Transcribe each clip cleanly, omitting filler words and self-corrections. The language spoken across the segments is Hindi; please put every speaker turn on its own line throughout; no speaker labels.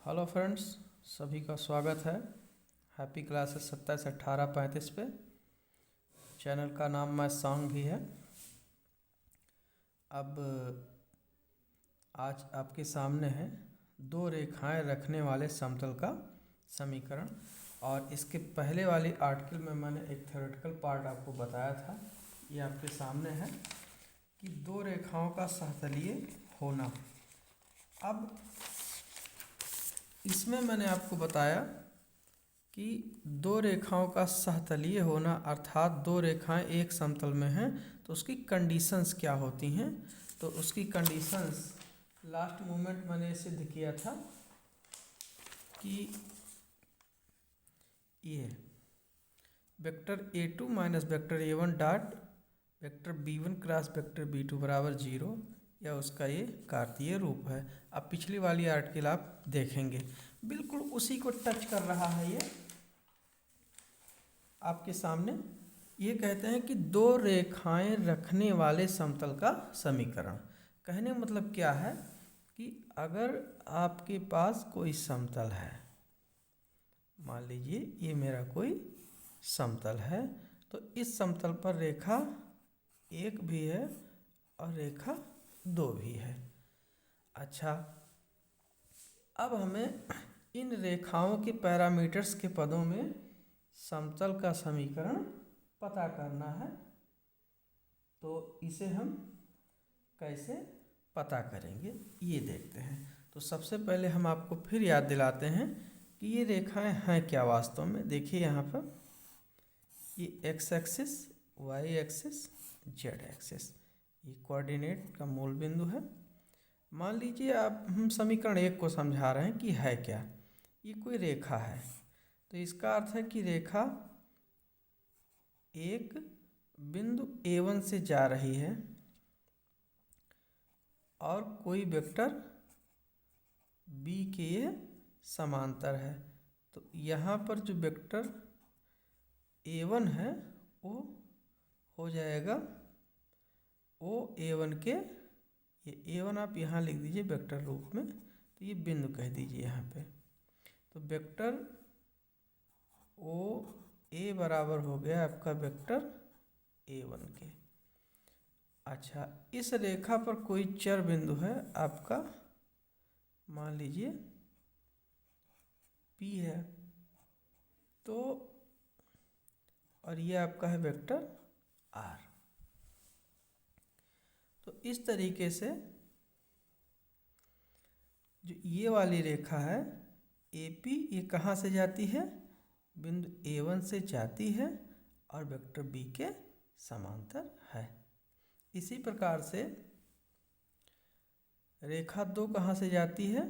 हेलो फ्रेंड्स, सभी का स्वागत है हैप्पी क्लासेस 27/18/35 पे। चैनल का नाम माय सॉन्ग भी है। अब आज आपके सामने है दो रेखाएं रखने वाले समतल का समीकरण। और इसके पहले वाली आर्टिकल में मैंने एक थ्योरेटिकल पार्ट आपको बताया था। ये आपके सामने है कि दो रेखाओं का सहतलीय होना। अब इसमें मैंने आपको बताया कि दो रेखाओं का सहतलीय होना अर्थात दो रेखाएं एक समतल में हैं तो उसकी कंडीशंस क्या होती हैं। तो उसकी कंडीशंस लास्ट मोमेंट मैंने सिद्ध किया था कि ये vector a2 minus vector a1 dot vector b1 cross vector b2 बराबर 0 या उसका ये कार्तीय रूप है। अब पिछली वाली आर्टिकल आप देखेंगे, बिल्कुल उसी को टच कर रहा है। ये आपके सामने ये कहते हैं कि दो रेखाएं रखने वाले समतल का समीकरण। कहने का मतलब क्या है कि अगर आपके पास कोई समतल है, मान लीजिए ये मेरा कोई समतल है, तो इस समतल पर रेखा एक भी है और रेखा दो भी है। अच्छा, अब हमें इन रेखाओं के पैरामीटर्स के पदों में समतल का समीकरण पता करना है। तो इसे हम कैसे पता करेंगे ये देखते हैं। तो सबसे पहले हम आपको फिर याद दिलाते हैं कि ये रेखाएं हैं क्या वास्तव में। देखिए यहाँ पर ये x axis, y axis, z axis, ये कोऑर्डिनेट का मूल बिंदु है। मान लीजिए आप हम समीकरण एक को समझा रहे हैं कि है क्या, ये कोई रेखा है। तो इसका अर्थ है कि रेखा एक बिंदु A1 से जा रही है और कोई वेक्टर B के ये समांतर है। तो यहाँ पर जो वेक्टर A1 है वो हो जाएगा ओ A1 के, ये A1 आप यहाँ लिख दीजिए वेक्टर रूप में, तो ये बिंदु कह दीजिए यहाँ पे। तो वेक्टर ओ ए बराबर हो गया आपका वेक्टर A1 के। अच्छा, इस रेखा पर कोई चर बिंदु है आपका, मान लीजिए P है, तो और ये आपका है वेक्टर R। तो इस तरीके से जो ये वाली रेखा है AP, ये कहाँ से जाती है, बिंदु A1 से जाती है और वेक्टर B के समांतर है। इसी प्रकार से रेखा दो कहाँ से जाती है,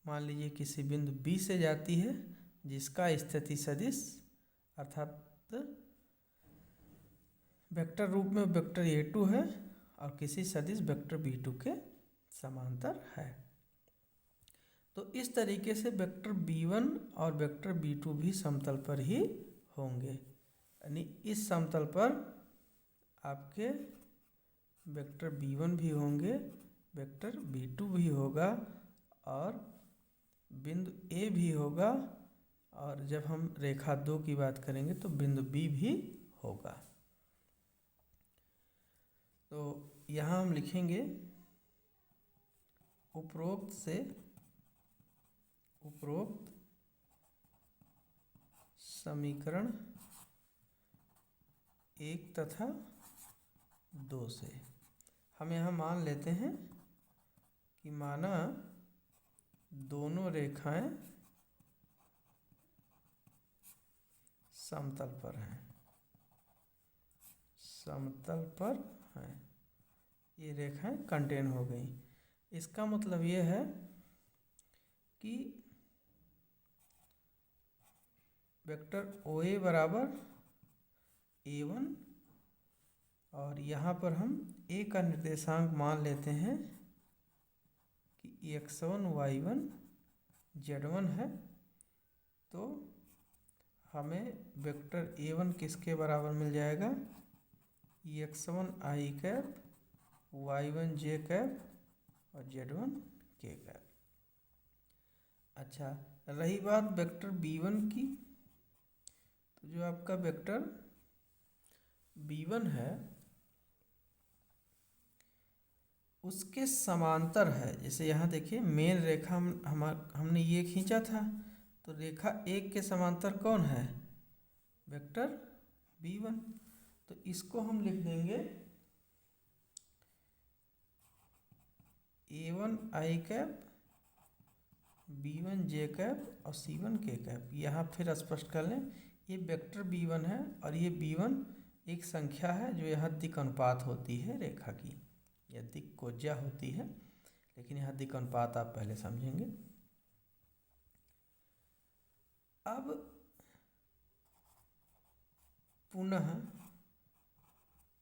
मान लीजिए किसी बिंदु B से जाती है जिसका स्थिति सदिश अर्थात वेक्टर रूप में वेक्टर A2 है और किसी सदिश वेक्टर B2 के समांतर है। तो इस तरीके से वेक्टर B1 और वेक्टर B2 भी समतल पर ही होंगे, यानी इस समतल पर आपके वेक्टर B1 भी होंगे, वेक्टर B2 भी होगा और बिंदु A भी होगा, और जब हम रेखा दो की बात करेंगे तो बिंदु B भी होगा। तो यहाँ हम लिखेंगे उपरोक्त समीकरण एक तथा दो से हम यहाँ मान लेते हैं कि माना दोनों रेखाएं समतल पर हैं, ये रेखाएं कंटेन हो गई। इसका मतलब ये है कि वेक्टर OA बराबर A1 और यहाँ पर हम A का निर्देशांक मान लेते हैं कि X1 Y1 Z1 है। तो हमें वेक्टर A1 किसके बराबर मिल जाएगा, X1 I cap, Y1 J cap और Z1 K कैप। अच्छा, रही बात वेक्टर b1 की, तो जो आपका वेक्टर b1 है उसके समांतर है। जैसे यहाँ देखिए मेन रेखा हमने ये खींचा था, तो रेखा एक के समांतर कौन है? Vector b1। तो इसको हम लिख देंगे a1 i cap, b1 j cap और c1 k कैप। यहाँ फिर स्पष्ट कर लें, ये वेक्टर b1 है और ये b1 एक संख्या है जो यहाँ दिक् अनुपात होती है रेखा की, या दिक् कोज्या होती है, लेकिन यहाँ दिक् अनुपात आप पहले समझेंगे। अब पुनः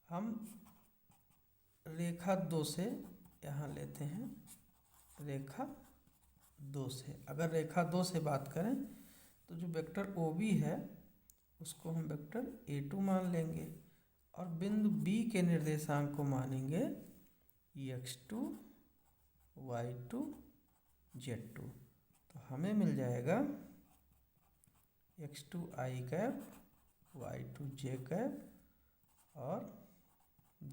हम रेखा 2 से यहाँ लेते हैं, रेखा 2 से अगर रेखा 2 से बात करें तो जो वेक्टर OB है उसको हम वेक्टर A2 मान लेंगे और बिंदु B के निर्देशांक को मानेंगे x2 y2 z2। तो हमें मिल जाएगा x2 i cap, y2 j cap और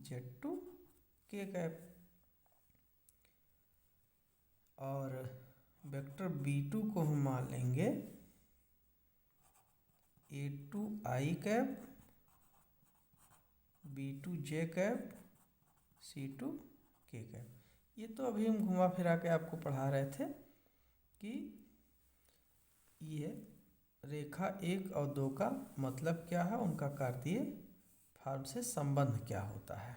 z2 k कैप। और वेक्टर b2 को हम मान लेंगे a2 i cap, b2 j cap, c2 k cap. ये तो अभी हम घुमा फिरा के आपको पढ़ा रहे थे कि ये रेखा 1 और 2 का मतलब क्या है, उनका कार्तीय फॉर्म से संबंध क्या होता है।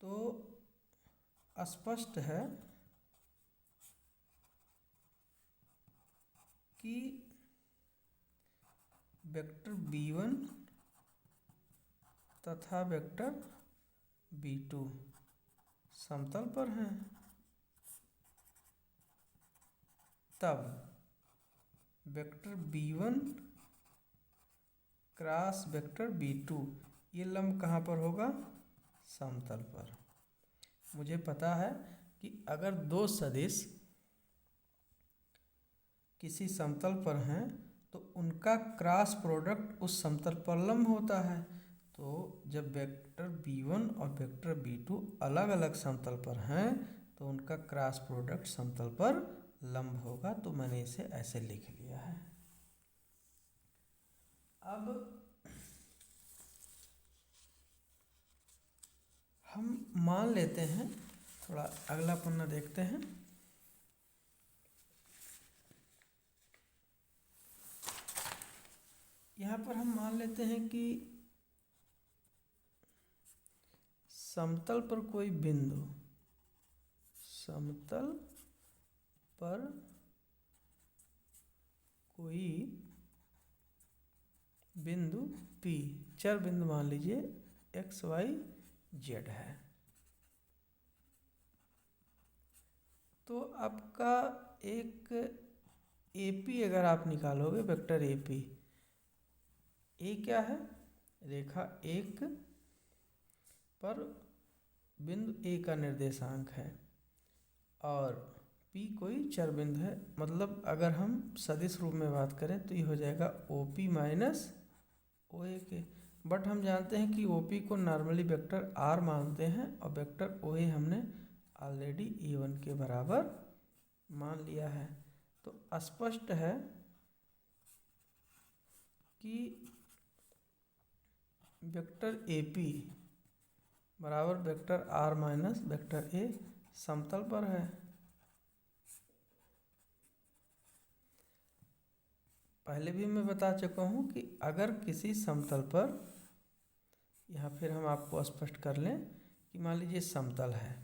तो स्पष्ट है कि वेक्टर b1 तथा वेक्टर b2 समतल पर हैं, तब vector b1 cross vector b2 ये लंब कहाँ पर होगा? समतल पर। मुझे पता है कि अगर दो सदिश किसी समतल पर हैं तो उनका क्रॉस प्रोडक्ट उस समतल पर लंब होता है। तो जब वेक्टर b1 और वेक्टर b2 अलग अलग समतल पर हैं तो उनका क्रॉस प्रोडक्ट समतल पर लंब होगा। तो मैंने इसे ऐसे लिख लिया है। अब हम मान लेते हैं, थोड़ा अगला पन्ना देखते हैं। यहाँ पर हम मान लेते हैं कि समतल पर कोई बिंदु, समतल पर कोई बिंदु P, चर बिंदु मान लीजिए x y z है। तो आपका एक AP अगर आप निकालोगे, वेक्टर AP, ए क्या है? रेखा 1 पर बिंदु A का निर्देशांक है और P कोई चर बिंदु है। मतलब अगर हम सदिश रूप में बात करें तो ये हो जाएगा OP माइनस OA के। बट हम जानते हैं कि OP को नॉर्मली वेक्टर R मानते हैं और वेक्टर OA हमने ऑलरेडी A1 के बराबर मान लिया है। तो स्पष्ट है कि वेक्टर AP बराबर vector R minus vector A समतल पर है। पहले भी मैं बता चुका हूँ कि अगर किसी समतल पर, यहाँ फिर हम आपको स्पष्ट कर लें कि मान लीजिए समतल है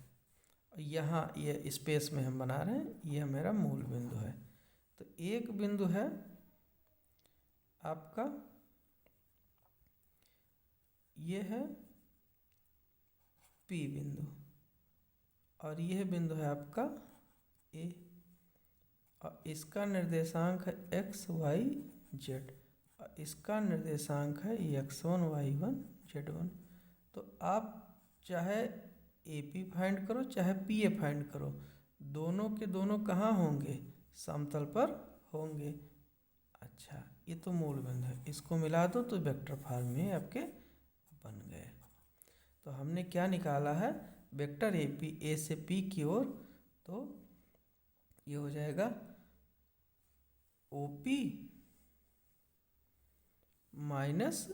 और यहाँ ये स्पेस में हम बना रहे हैं, ये मेरा मूल बिंदु है। तो एक बिंदु है आपका, ये है P बिंदु और यह बिंदु है आपका A और इसका निर्देशांक है x y z और इसका निर्देशांक है x1 y1 z1। तो आप चाहे AP फाइंड करो चाहे PA फाइंड करो, दोनों के दोनों कहाँ होंगे? समतल पर होंगे। अच्छा, ये तो मूल बिंदु है, इसको मिला दो तो वेक्टर फॉर्म में आपके बन गए। तो हमने क्या निकाला है, वेक्टर ए पी, ए से पी की ओर, तो ये हो जाएगा ओ पी माइनस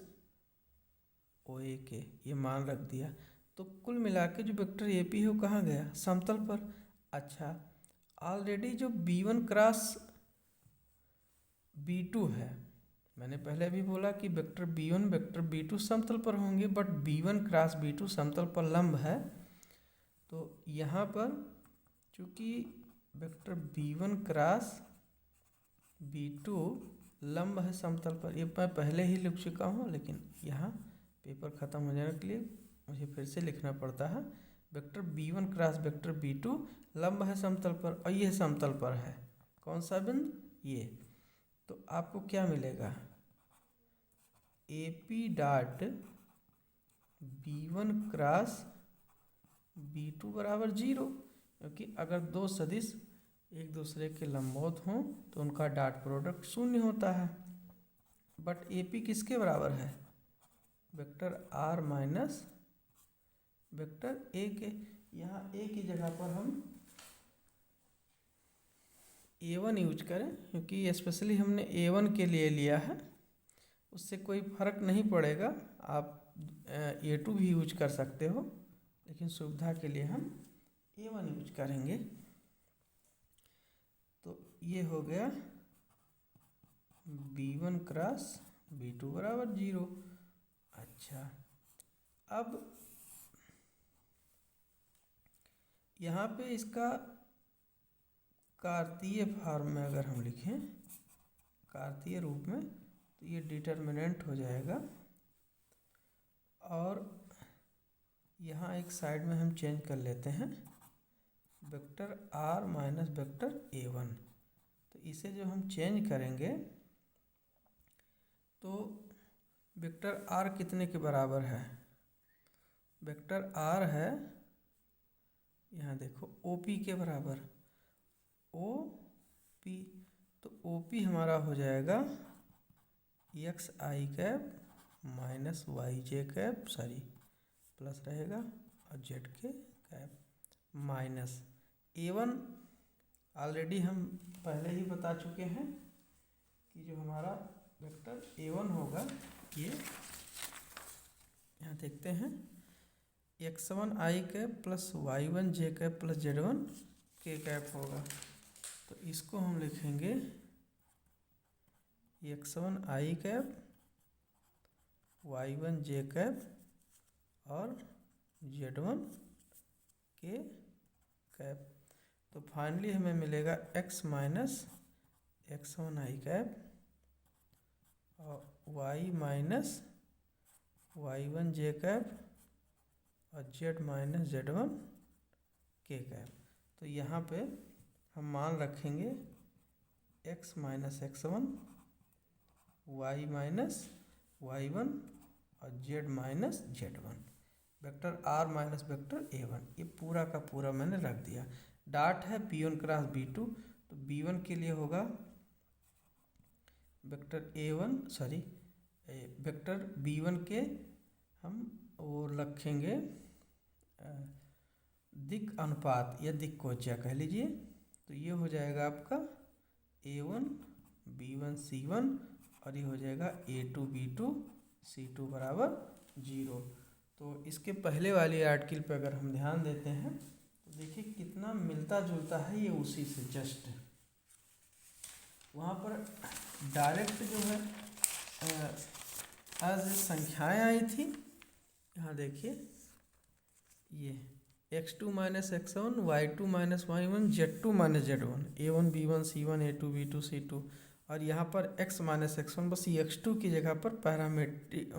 ओ ए के, ये मान रख दिया। तो कुल मिला के जो वेक्टर ए पी है वो कहाँ गया, समतल पर। अच्छा, ऑलरेडी जो B1 क्रॉस B2 है, मैंने पहले भी बोला कि वेक्टर B1 वेक्टर B2 समतल पर होंगे, बट B1 क्रॉस B2 समतल पर लंब है। तो यहाँ पर चूँकि वेक्टर B1 क्रॉस B2 लंब है समतल पर, ये मैं पहले ही लिख चुका हूँ, लेकिन यहाँ पेपर ख़त्म हो जाने के लिए मुझे फिर से लिखना पड़ता है। Vector B1 cross vector B2 लंब है समतल पर, और ये समतल पर है। कौन सा बिंदु, ये। तो आपको क्या मिलेगा, A P dot B1 cross B2 बराबर 0, क्योंकि अगर दो सदिश एक दूसरे के लंबवत हों तो उनका डॉट प्रोडक्ट शून्य होता है। बट ए पी किसके बराबर है, vector r minus vector a के। यहाँ ए की जगह पर हम A1 यूज करें, क्योंकि स्पेशली हमने A1 के लिए लिया है, उससे कोई फर्क नहीं पड़ेगा। आप A2 भी यूज कर सकते हो, लेकिन सुविधा के लिए हम A1 यूज करेंगे। तो ये हो गया B1 क्रॉस B2 बराबर 0। अच्छा, अब यहाँ पे इसका कार्तीय फॉर्म में अगर हम लिखें, कार्तीय रूप में, तो ये डिटर्मिनेंट हो जाएगा। और यहाँ एक साइड में हम चेंज कर लेते हैं, vector r minus vector A1। तो इसे जो हम चेंज करेंगे तो वेक्टर आर कितने के बराबर है, वेक्टर आर है, यहाँ देखो OP के बराबर, OP। तो OP हमारा हो जाएगा एक्स आई कैप माइनस वाई जे कैप, सॉरी प्लस रहेगा, और जेड के कैप माइनस A1। ऑलरेडी हम पहले ही बता चुके हैं कि जो हमारा वेक्टर A1 होगा, ये यहाँ देखते हैं, x1 आई कैप प्लस y1 जे कैप प्लस z1 के कैप होगा। तो इसको हम लिखेंगे x1 आई कैप y1 जे कैप और z1 के कैप। तो फाइनली हमें मिलेगा x माइनस x1 आई कैप और y माइनस y1 जे कैप और z माइनस z1 के कैप। तो यहाँ पे हम मान रखेंगे x minus x1, y minus y1 और z minus z1, vector r minus vector A1। ये पूरा का पूरा मैंने रख दिया। डॉट है B1 क्रॉस B2, तो B1 के लिए होगा vector A1, sorry vector B1 के हम वो रखेंगे दिक् अनुपात या दिक्कोज्या कह लीजिए। तो ये हो जाएगा आपका A1 B1 C1, और ये हो जाएगा A2 B2 C2 बराबर 0। तो इसके पहले वाली आर्टिकल पे अगर हम ध्यान देते हैं तो देखिए कितना मिलता जुलता है ये उसी से जस्ट। वहाँ पर डायरेक्ट जो है आज संख्याएँ आई थी, यहाँ देखिए ये x2 minus x1, y2 minus y1, z2 minus z1, a1 b1 c1 a2 b2 c2, और यहाँ पर x माइनस x1, बस ये x2 की जगह पर पैरामीट्रिक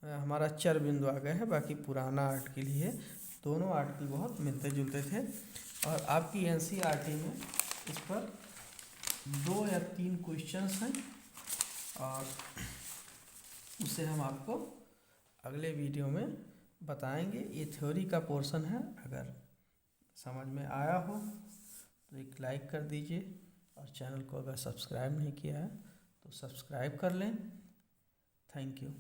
हमारा चर बिंदु आ गया है। बाकी पुराना आर्टिकल ही है, दोनों आर्टिकल बहुत मिलते जुलते थे। और आपकी NCERT में इस पर 2 या 3 क्वेश्चंस हैं, और उसे हम आपको अगले वीडियो में बताएंगे। ये थ्योरी का पोर्शन है, अगर समझ में आया हो तो एक लाइक कर दीजिए और चैनल को अगर सब्सक्राइब नहीं किया है तो सब्सक्राइब कर लें। Thank you.